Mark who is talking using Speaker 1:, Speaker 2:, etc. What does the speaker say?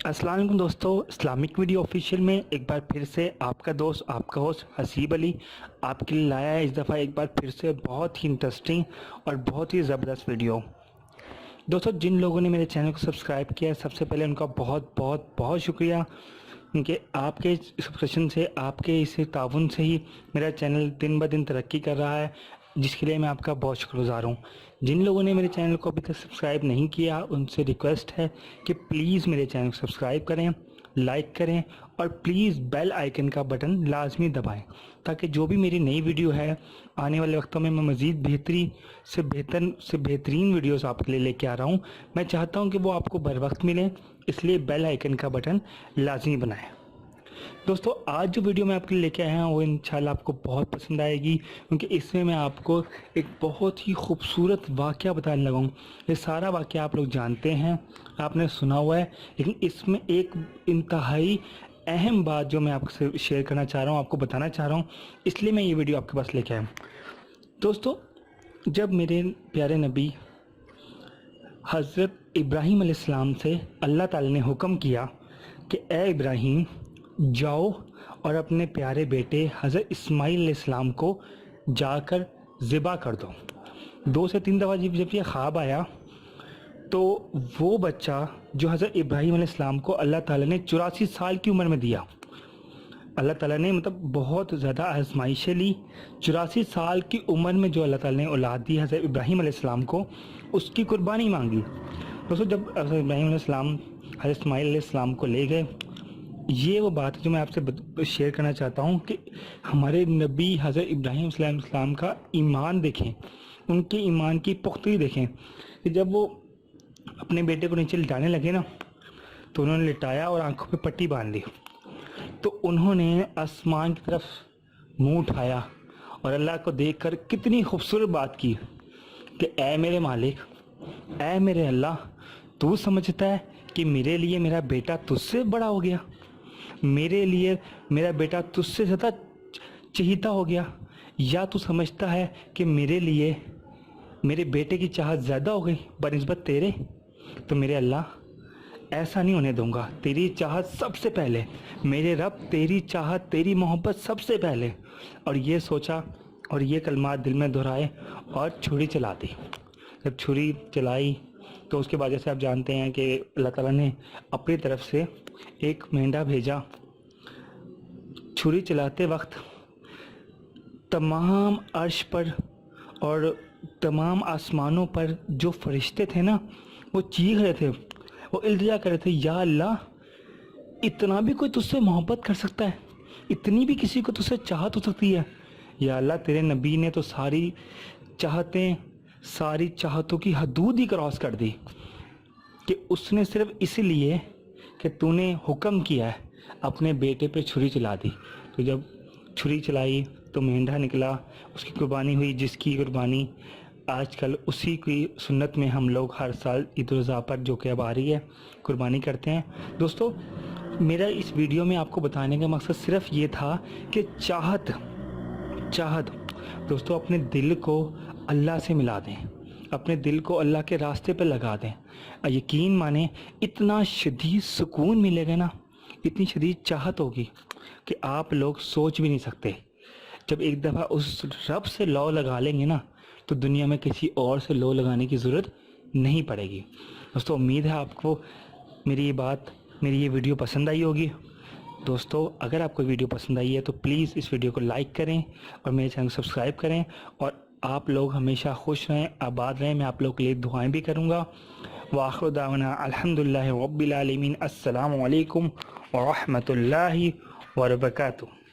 Speaker 1: अस्सलाम वालेकुम दोस्तों, इस्लामिक वीडियो ऑफिशियल में एक बार फिर से आपका दोस्त आपका होस्ट हसीब अली आपके लिए लाया है इस दफ़ा एक बार फिर से बहुत ही इंटरेस्टिंग और बहुत ही ज़बरदस्त वीडियो। दोस्तों, जिन लोगों ने मेरे चैनल को सब्सक्राइब किया है सबसे पहले उनका बहुत बहुत बहुत शुक्रिया, क्योंकि आपके सब्सक्रिप्शन से, आपके इस ताउन से ही मेरा चैनल दिन ब दिन तरक्की कर रहा है, जिसके लिए मैं आपका बहुत शुक्रगुज़ार हूँ। जिन लोगों ने मेरे चैनल को अभी तक सब्सक्राइब नहीं किया उनसे रिक्वेस्ट है कि प्लीज़ मेरे चैनल को सब्सक्राइब करें, लाइक करें और प्लीज़ बेल आइकन का बटन लाजमी दबाएं, ताकि जो भी मेरी नई वीडियो है आने वाले वक्तों में मैं मज़ीद बेहतरीन वीडियोस आपके लिए लेके आ रहा हूँ। मैं चाहता हूँ कि वो आपको बर वक्त मिलें, इसलिए बेल आइकन का बटन लाजमी बनाएं। दोस्तों, आज जो वीडियो मैं आपके लिए लेके आया हूँ वो इंशाल्लाह आपको बहुत पसंद आएगी, क्योंकि इसमें मैं आपको एक बहुत ही खूबसूरत वाक़या बताने लगा हूँ। ये सारा वाक़या आप लोग जानते हैं, आपने सुना हुआ है, लेकिन इसमें एक इंतहाई अहम बात जो मैं आपसे शेयर करना चाह रहा हूँ, आपको बताना चाह रहा हूँ, इसलिए मैं ये वीडियो आपके पास लेके आया हूँ। दोस्तों, जब मेरे प्यारे नबी हज़रत इब्राहीम अलैहिस्सलाम से अल्लाह ताला ने हुक्म किया कि ए इब्राहीम, जाओ और अपने प्यारे बेटे हज़रत इस्माइल अलैहिस्सलाम को जाकर ज़िबा कर दो। 2 से 3 दफ़ा जब ये ख्वाब आया तो वो बच्चा जो हज़रत इब्राहीम अलैहिस्सलाम को अल्लाह ताला ने 84 साल की उम्र में दिया, अल्लाह ताला ने बहुत ज़्यादा आजमाइशें ली। 84 साल की उम्र में जो अल्लाह ताला ने औलाद दी हज़रत इब्राहीम अलैहिस्सलाम को, उसकी कुर्बानी मांगी। दोस्तों, जब हज़रत इब्राहीम अलैहिस्सलाम हज़रत इस्माइल अलैहिस्सलाम को ले गए, ये वो बात है जो मैं आपसे शेयर करना चाहता हूँ कि हमारे नबी हज़रत इब्राहीम अलैहिस्सलाम का ईमान देखें, उनके ईमान की पुख्तगी देखें कि जब वो अपने बेटे को नीचे लिटाने लगे ना, तो उन्होंने लिटाया और आंखों पे पट्टी बांध दी, तो उन्होंने आसमान की तरफ मुंह उठाया और अल्लाह को देखकर कितनी खूबसूरत बात की कि ऐ मेरे मालिक, ऐ मेरे अल्लाह, तू समझता है कि मेरे लिए मेरा बेटा तुझसे बड़ा हो गया, मेरे लिए मेरा बेटा तुझसे ज़्यादा चहीता हो गया, या तू समझता है कि मेरे लिए मेरे बेटे की चाहत ज़्यादा हो गई बनिस्बत तेरे? तो मेरे अल्लाह, ऐसा नहीं होने दूंगा। तेरी चाहत सबसे पहले, मेरे रब, तेरी चाहत, तेरी मोहब्बत सबसे पहले। और ये सोचा और ये कलमात दिल में दोहराए और छुरी चला दी। जब छुरी चलाई तो उसके बाद जैसे आप जानते हैं कि अल्लाह ताला ने अपनी तरफ से एक मेंढा भेजा। छुरी चलाते वक्त तमाम अर्श पर और तमाम आसमानों पर जो फरिश्ते थे ना, वो चीख रहे थे, वो इल्तिजा कर रहे थे, या अल्लाह, इतना भी कोई तुझसे मोहब्बत कर सकता है? इतनी भी किसी को तुझसे चाहत हो सकती है? या अल्लाह, तेरे नबी ने तो सारी चाहतों की हदूद ही क्रॉस कर दी कि उसने सिर्फ इसलिए कि तूने हुक्म किया है अपने बेटे पे छुरी चला दी। तो जब छुरी चलाई तो मेंढा निकला, उसकी कुर्बानी हुई, जिसकी कुर्बानी आजकल उसी की सुन्नत में हम लोग हर साल ईद उल अज़हा पर, जो कि अब आ रही है, कुर्बानी करते हैं। दोस्तों, मेरा इस वीडियो में आपको बताने का मकसद सिर्फ ये था कि चाहत दोस्तों, अपने दिल को अल्लाह से मिला दें, अपने दिल को अल्लाह के रास्ते पर लगा दें। यकीन माने, इतना शदीद सुकून मिलेगा ना, इतनी शदीद चाहत होगी कि आप लोग सोच भी नहीं सकते। जब एक दफ़ा उस रब से लौ लगा लेंगे ना, तो दुनिया में किसी और से लौ लगाने की ज़रूरत नहीं पड़ेगी। दोस्तों, उम्मीद है आपको मेरी ये वीडियो पसंद आई होगी। दोस्तों, अगर आपको वीडियो पसंद आई है तो प्लीज़ इस वीडियो को लाइक करें और मेरे चैनल को सब्सक्राइब करें, और आप लोग हमेशा खुश रहें, आबाद रहें। मैं आप लोगों के लिए दुआएं भी करूँगा। वाखिर दावना अल्हम्दुलिल्लाहि रब्बिल आलमीन। अस्सलामु अलैकुम व रहमतुल्लाहि व बरकातुहू।